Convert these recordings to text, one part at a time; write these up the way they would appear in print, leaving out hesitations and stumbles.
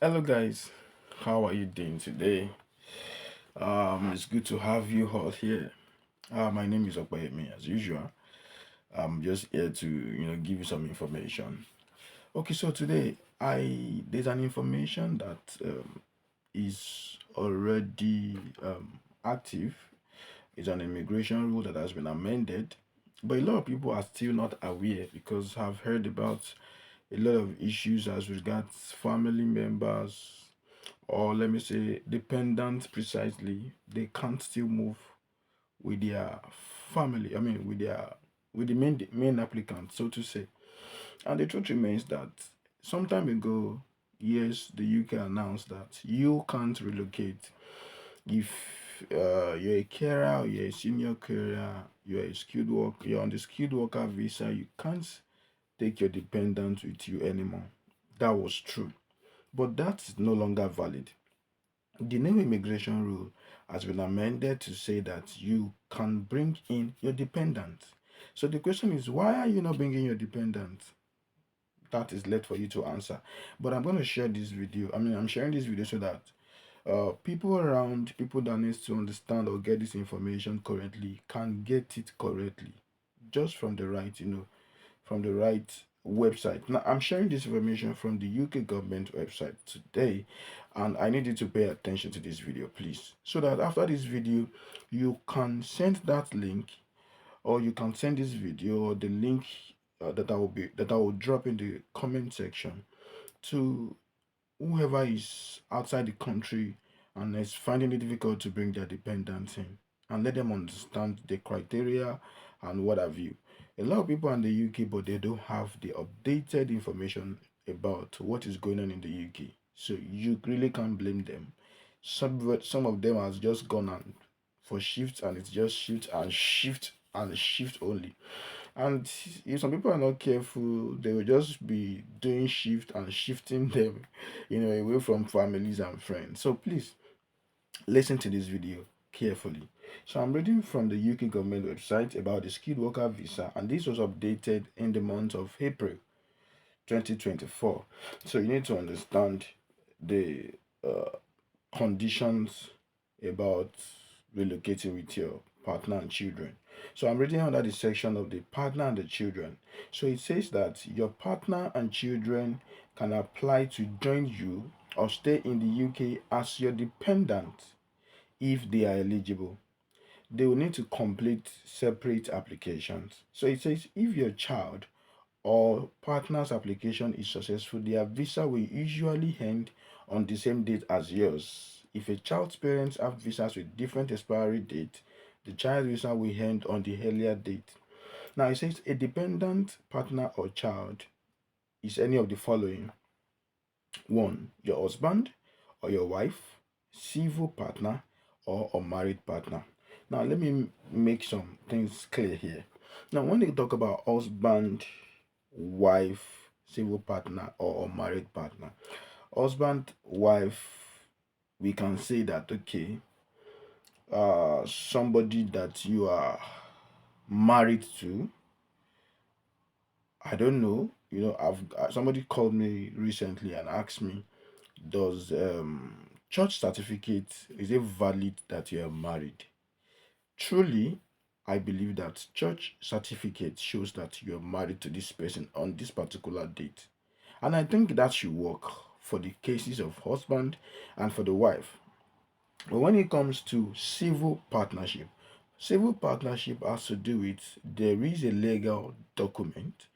Hello guys, how are you doing today? It's good to have you all here. My name is Okpayemi as usual. I'm just here to give you some information. Okay, so today I there's an information that is already active. It's an immigration rule that has been amended, but a lot of people are still not aware because I've heard about a lot of issues as regards family members or let me say dependents precisely. They can't still move with their family, with the main applicant, so to say. And the truth remains that some time ago, yes, the UK announced that you can't relocate if you're a carer, you're a senior carer, you're on the skilled worker visa, you can't take your dependents with you anymore. That was true, but that's no longer valid. The new immigration rule has been amended to say that you can bring in your dependent. So the question is, why are you not bringing your dependent? That is left for you to answer. But I'm going to share this video. I'm sharing this video so that people around, people that needs to understand or get this information correctly, can get it correctly, just from the right, from the right website. Now, I'm sharing this information from the UK government website today, and I need you to pay attention to this video, please, so that after this video, you can send that link, or you can send this video or the link that I will drop in the comment section to whoever is outside the country and is finding it difficult to bring their dependents in, and let them understand the criteria and what have you. A lot of people in the UK, but they don't have the updated information about what is going on in the UK. So you really can't blame them. Some of them has just gone on for shifts, and it's just shift and shift and shift only. And if some people are not careful, they will just be doing shift and shifting them, away from families and friends. So please listen to this video carefully. So I'm reading from the UK government website about the skilled worker visa, and this was updated in the month of April 2024. So you need to understand the uh, conditions about relocating with your partner and children. So I'm reading under the section of the partner and the children. So it says that your partner and children can apply to join you or stay in the UK as your dependent if they are eligible. They will need to complete separate applications. So it says if your child or partner's application is successful, their visa will usually end on the same date as yours. If a child's parents have visas with different expiry date, the child visa will end on the earlier date. Now it says a dependent partner or child is any of the following: one, your husband or your wife, civil partner, or unmarried partner. Now let me make some things clear here. Now, when they talk about husband, wife, civil partner, or unmarried partner, husband, wife, we can say that okay, somebody that you are married to. I don't know. I've somebody called me recently and asked me, does church certificate, is it valid that you are married? Truly, I believe that church certificate shows that you are married to this person on this particular date. And I think that should work for the cases of husband and for the wife. But when it comes to civil partnership has to do with there is a legal document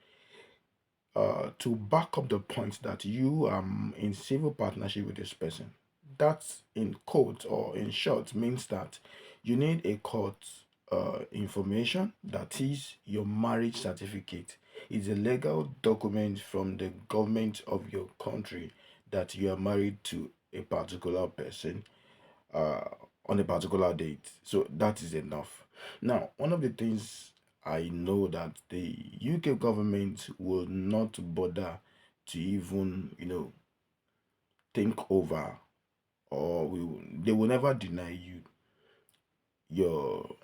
to back up the point that you are in civil partnership with this person. That in quote or in short means that you need a court information, that is your marriage certificate. It's a legal document from the government of your country that you are married to a particular person uh, on a particular date. So that is enough. Now, one of the things I know that the UK government will not bother to even, think over, or they will never deny you your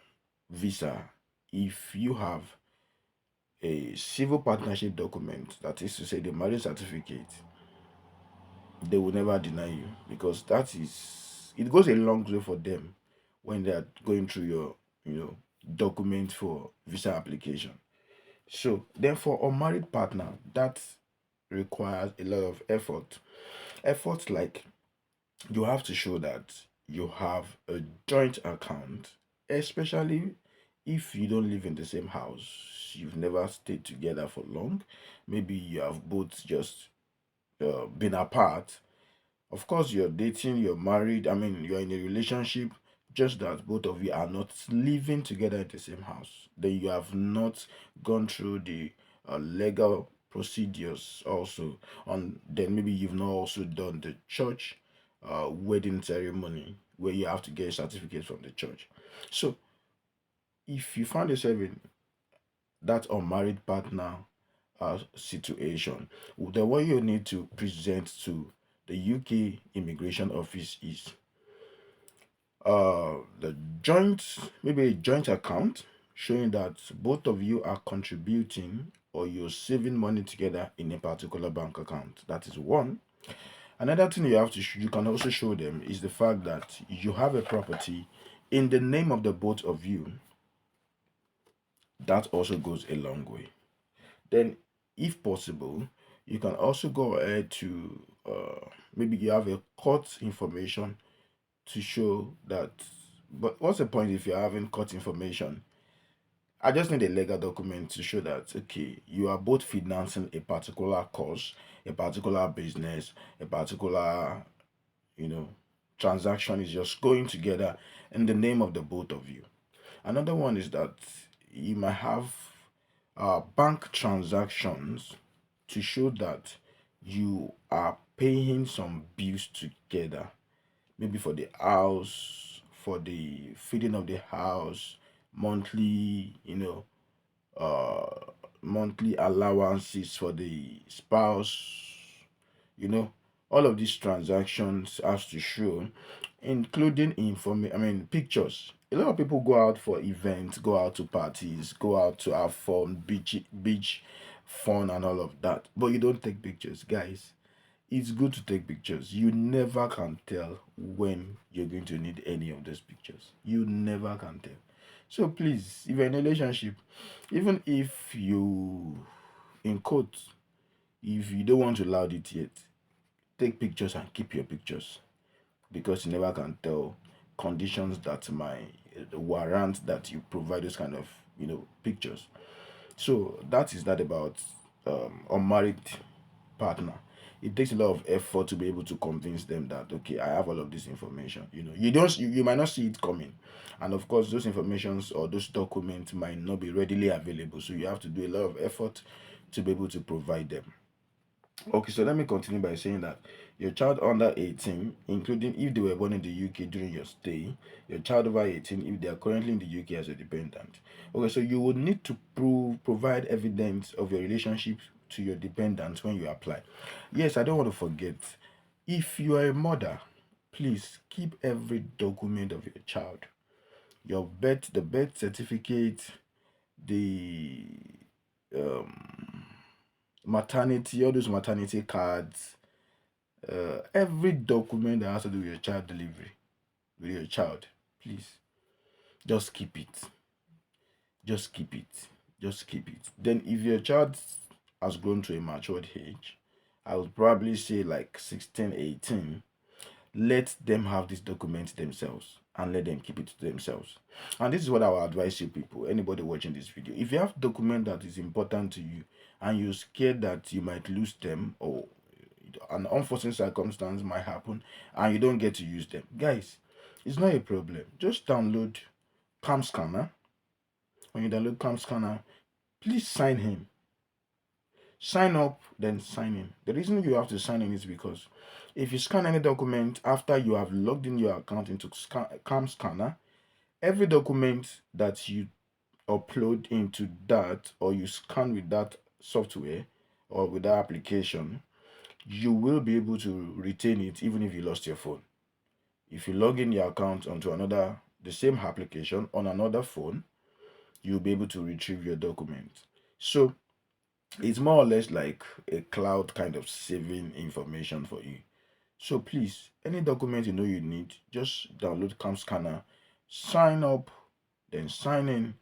visa if you have a civil partnership document, that is to say the marriage certificate, they will never deny you, because that is, it goes a long way for them when they are going through your, you know, document for visa application. So then for unmarried partner, that requires a lot of effort. Effort like, you have to show that you have a joint account, especially if you don't live in the same house, you've never stayed together for long, maybe you have both just been apart. Of course, you're dating, you're married, I mean, you're in a relationship, just that both of you are not living together in the same house. Then you have not gone through the legal procedures also. Then maybe you've not also done the church wedding ceremony where you have to get a certificate from the church. So if you find yourself in that unmarried partner situation, then what you need to present to the UK immigration office is the joint, maybe a joint account showing that both of you are contributing or you're saving money together in a particular bank account. That is one. Another thing you have to you can also show them is the fact that you have a property in the name of the both of you. That also goes a long way. Then, if possible, you can also go ahead to maybe you have a court information to show that. But what's the point if you're having court information? I just need a legal document to show that, okay, you are both financing a particular cause, a particular business, a particular, you know, transaction is just going together in the name of the both of you. Another one is that you might have bank transactions to show that you are paying some bills together, maybe for the house, for the feeding of the house, monthly, monthly allowances for the spouse, you know, all of these transactions has to show, including information, I mean, pictures. A lot of people go out for events, go out to parties, go out to have fun, beach fun, and all of that. But you don't take pictures, guys. It's good to take pictures. You never can tell when you're going to need any of those pictures. You never can tell. So please, if you're in a relationship, even if you, in quotes, if you don't want to loud it yet, take pictures and keep your pictures, because you never can tell conditions that might warrant that you provide those kind of pictures. So that is that about unmarried partner. It takes a lot of effort to be able to convince them that, okay, I have all of this information. You don't, you might not see it coming, and of course those informations or those documents might not be readily available, so you have to do a lot of effort to be able to provide them. Okay, so let me continue by saying that your child under 18, including if they were born in the UK during your stay, your child over 18 if they are currently in the UK as a dependent. Okay, so you would need to provide evidence of your relationship to your dependents when you apply. Yes, I don't want to forget. If you are a mother, please keep every document of your child. The birth certificate, the um maternity, all those maternity cards, every document that has to do with your child delivery, with your child, please just keep it. Just keep it. Just keep it. Then, if your child has grown to a matured age, I would probably say like 16, 18, let them have these documents themselves and let them keep it to themselves. And this is what I will advise you people, anybody watching this video. If you have document that is important to you and you're scared that you might lose them, or an unforeseen circumstance might happen and you don't get to use them, guys, it's not a problem. Just download Cam Scanner. When you download Cam Scanner, please sign him. Sign up, then sign in. The reason you have to sign in is because if you scan any document after you have logged in your account into Cam Scanner, every document that you upload into that or you scan with that software or with that application, you will be able to retain it even if you lost your phone. If you log in your account onto the same application on another phone, you'll be able to retrieve your document. So it's more or less like a cloud kind of saving information for you. So please, any document you know you need, just download CamScanner, sign up, then sign in,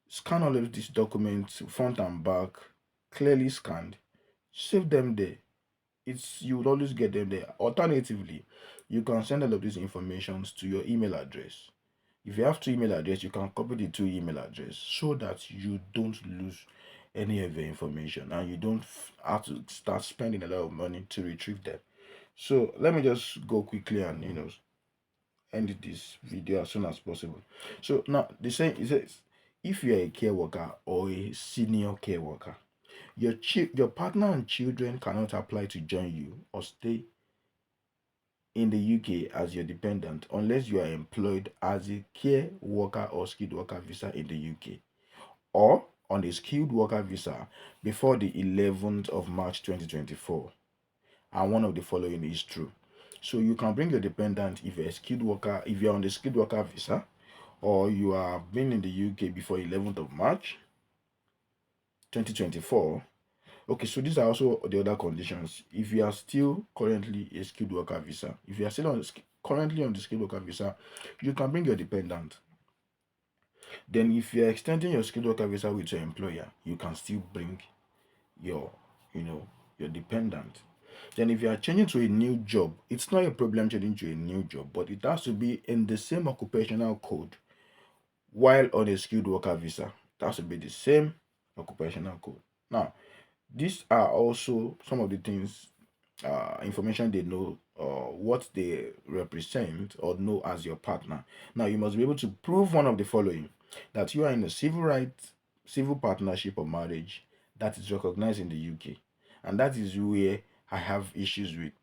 scan all of these documents front and back, clearly scanned, save them there. You will always get them there. Alternatively, you can send all of these informations to your email address. If you have two email address, you can copy the two email address so that you don't lose any of your information and you don't have to start spending a lot of money to retrieve them. So let me just go quickly and end this video as soon as possible. So now the saying is says if you are a care worker or a senior care worker, your partner and children cannot apply to join you or stay in the UK as your dependent unless you are employed as a care worker or skilled worker visa in the UK or on a skilled worker visa before the 11th of March 2024. And one of the following is true. So you can bring your dependent if you're a skilled worker, if you're on the skilled worker visa, or you have been in the UK before 11th of March 2024. Okay, so these are also the other conditions. If you are still currently a skilled worker visa, if you are still currently on the skilled worker visa, you can bring your dependent. Then if you are extending your skilled worker visa with your employer, you can still bring your, your dependent. Then if you are changing to a new job, it's not a problem changing to a new job, but it has to be in the same occupational code while on a skilled worker visa. It has to be the same occupational code. Now, these are also some of the things, information they know, what they represent or know as your partner. Now, you must be able to prove one of the following: that you are in a civil partnership or marriage that is recognized in the UK. And that is where I have issues with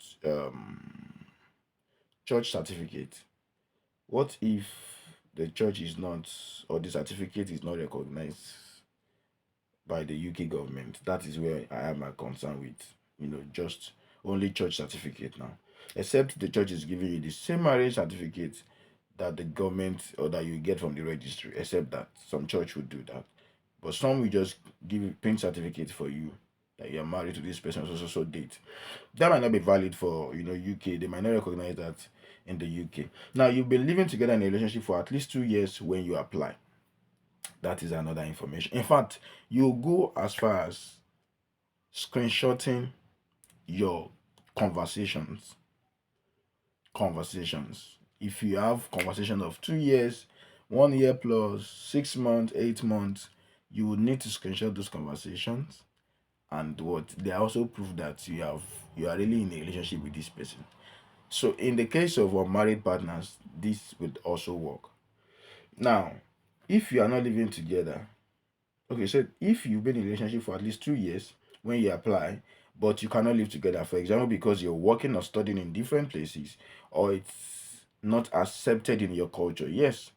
church certificate. What if the church is not, or the certificate is not recognized by the UK government? That is where I have my concern with, just only church certificate now. Except the church is giving you the same marriage certificate that the government or that you get from the registry, except that some church would do that. But some will just give you print certificate for you that you are married to this person so date. That might not be valid for UK. They might not recognize that in the UK. Now you've been living together in a relationship for at least 2 years when you apply. That is another information. In fact, you go as far as screenshotting your conversations. If you have conversation of 2 years, 1 year plus 6 months, 8 months, you would need to screenshot those conversations. And what they also prove that you are really in a relationship with this person. So in the case of unmarried partners, this would also work. Now, if you are not living together, okay, so if you've been in a relationship for at least 2 years when you apply, but you cannot live together, for example, because you're working or studying in different places, or it's not accepted in your culture. Yes,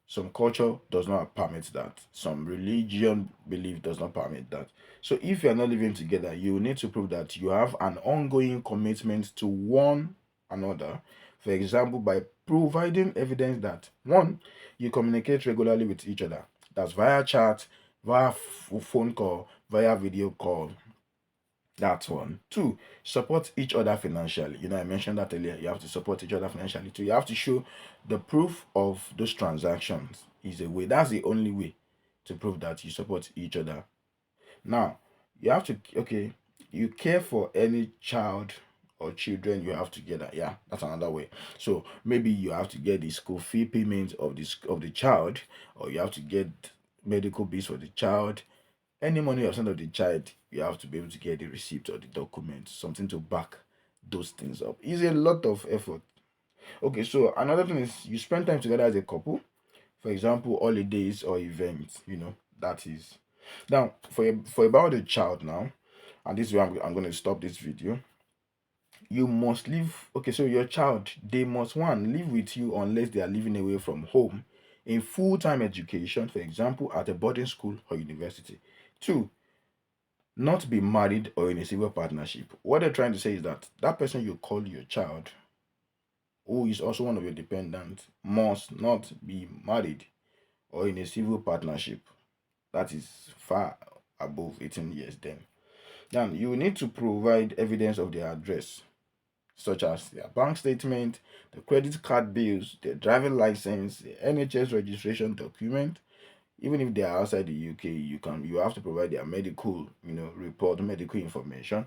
some culture does not permit that. Some religion belief does not permit that. So if you are not living together, you need to prove that you have an ongoing commitment to one another. For example, by providing evidence that one, you communicate regularly with each other. That's via chat, via phone call, via video call. That's one. Two, support each other financially. I mentioned that earlier. You have to support each other financially too. You have to show the proof of those transactions is a way. That's the only way to prove that you support each other. Now, you have to, okay, you care for any child or children you have together. Yeah, that's another way. So maybe you have to get the school fee payment of the child, or you have to get medical bills for the child. Any money you have sent of the child, you have to be able to get the receipt or the document, something to back those things up. It's a lot of effort. Okay, so another thing is you spend time together as a couple. For example, holidays or events, that is. Now, for about the child now, and this is where I'm going to stop this video. You must live, okay, so your child, they must, one, live with you unless they are living away from home in full-time education, for example, at a boarding school or university. Two, not be married or in a civil partnership. What they're trying to say is that that person you call your child, who is also one of your dependents, must not be married or in a civil partnership. That is far above 18 years then. Then you need to provide evidence of their address. such as their bank statement, the credit card bills, their driving license, the NHS registration document. Even if they are outside the UK, you have to provide their medical, report, medical information,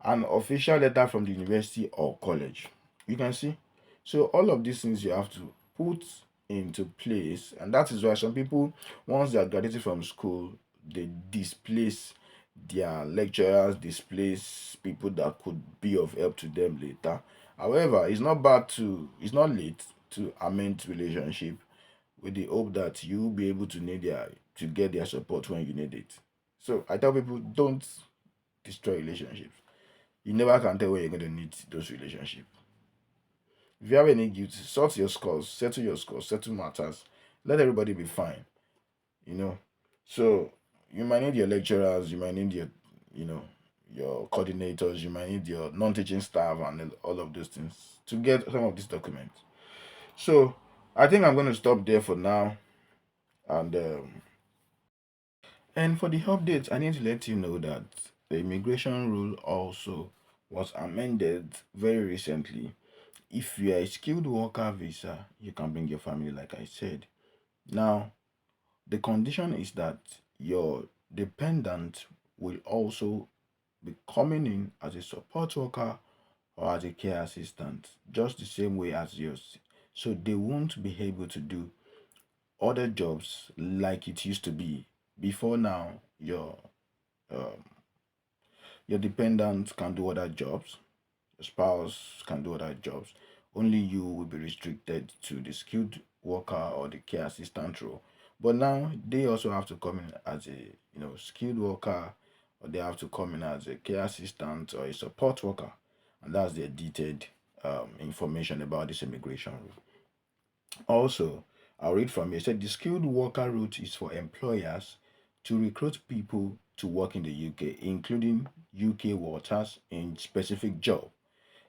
an official letter from the university or college. You can see. So all of these things you have to put into place, and that is why some people, once they are graduating from school, they displace their lecturers, displace people that could be of help to them later. However, it's not late to amend relationship with the hope that you'll be able to get their support when you need it. So I tell people, don't destroy relationships. You never can tell when you're going to need those relationships. If you have any guilt, sort your scores, settle matters. Let everybody be fine. You know. So you might need your lecturers, you might need you know, your coordinators, you might need your non-teaching staff and all of those things to get some of these documents. So I think I'm going to stop there for now. And for the updates, I need to let you know that the immigration rule also was amended very recently. If you are a skilled worker visa, you can bring your family, like I said. Now, the condition is that your dependent will also be coming in as a support worker or as a care assistant, just the same way as yours. So they won't be able to do other jobs like it used to be before. Now um, your dependent can do other jobs, your spouse can do other jobs. Only you will be restricted to the skilled worker or the care assistant role. But now they also have to come in as a skilled worker, or they have to come in as a care assistant or a support worker, and that's their detailed information about this immigration rule. Also, I'll read from here. It said the skilled worker route is for employers to recruit people to work in the UK, including UK workers in specific job.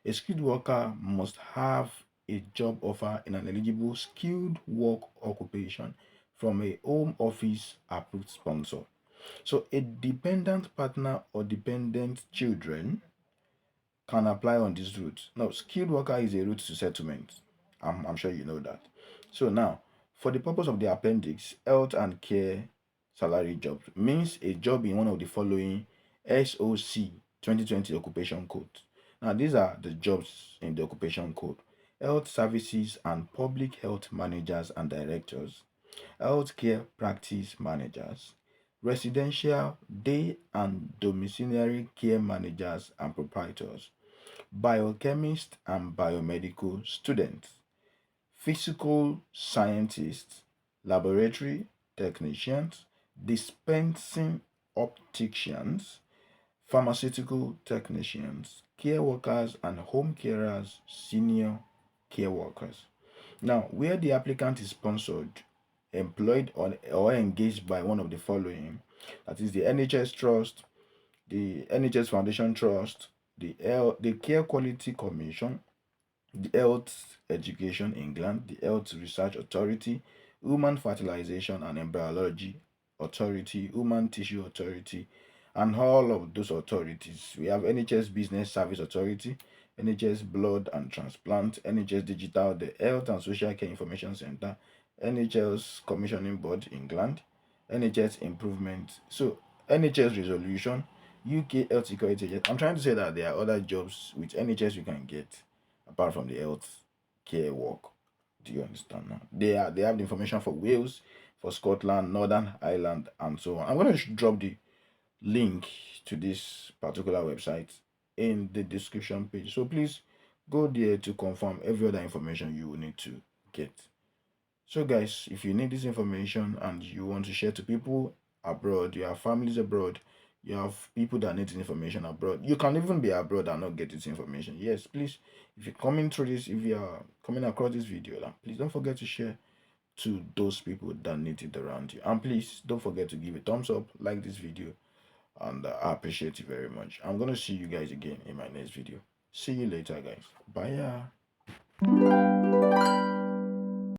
A skilled worker must have a job offer in an eligible skilled work occupation from a home office approved sponsor. So a dependent partner or dependent children can apply on this route. Now, skilled worker is a route to settlement. I'm sure you know that. So now, for the purpose of the appendix, health and care salary jobs means a job in one of the following SOC 2020 occupation codes. Now, these are the jobs in the occupation code: health services and public health managers and directors, healthcare practice managers, residential day and domiciliary care managers and proprietors, biochemists and biomedical students, physical scientists, laboratory technicians, dispensing opticians, pharmaceutical technicians, care workers and home carers, senior care workers. Now, where the applicant is sponsored, employed, or engaged by one of the following, that is the NHS Trust, the NHS Foundation Trust, the Care Quality Commission, the Health Education England, the Health Research Authority, Human Fertilization and Embryology Authority, Human Tissue Authority, and all of those authorities. We have NHS Business Service Authority, NHS Blood and Transplant, NHS Digital, the Health and Social Care Information Center, NHS Commissioning Board England, NHS Improvement. So NHS Resolution, UK Health Security Agency. I'm trying to say that there are other jobs with NHS you can get apart from the health care work. Do you understand now? They have the information for Wales, for Scotland, Northern Ireland, and so on. I'm going to drop the link to this particular website in the description page. So please go there to confirm every other information you will need to get. So guys, if you need this information and you want to share to people abroad, you have families abroad, you have people that need this information abroad, you can even be abroad and not get this information. Yes, please, if you're coming through this, if you are coming across this video, please don't forget to share to those people that need it around you. And please don't forget to give a thumbs up, like this video, and I appreciate you very much. I'm going to see you guys again in my next video. See you later, guys. Bye.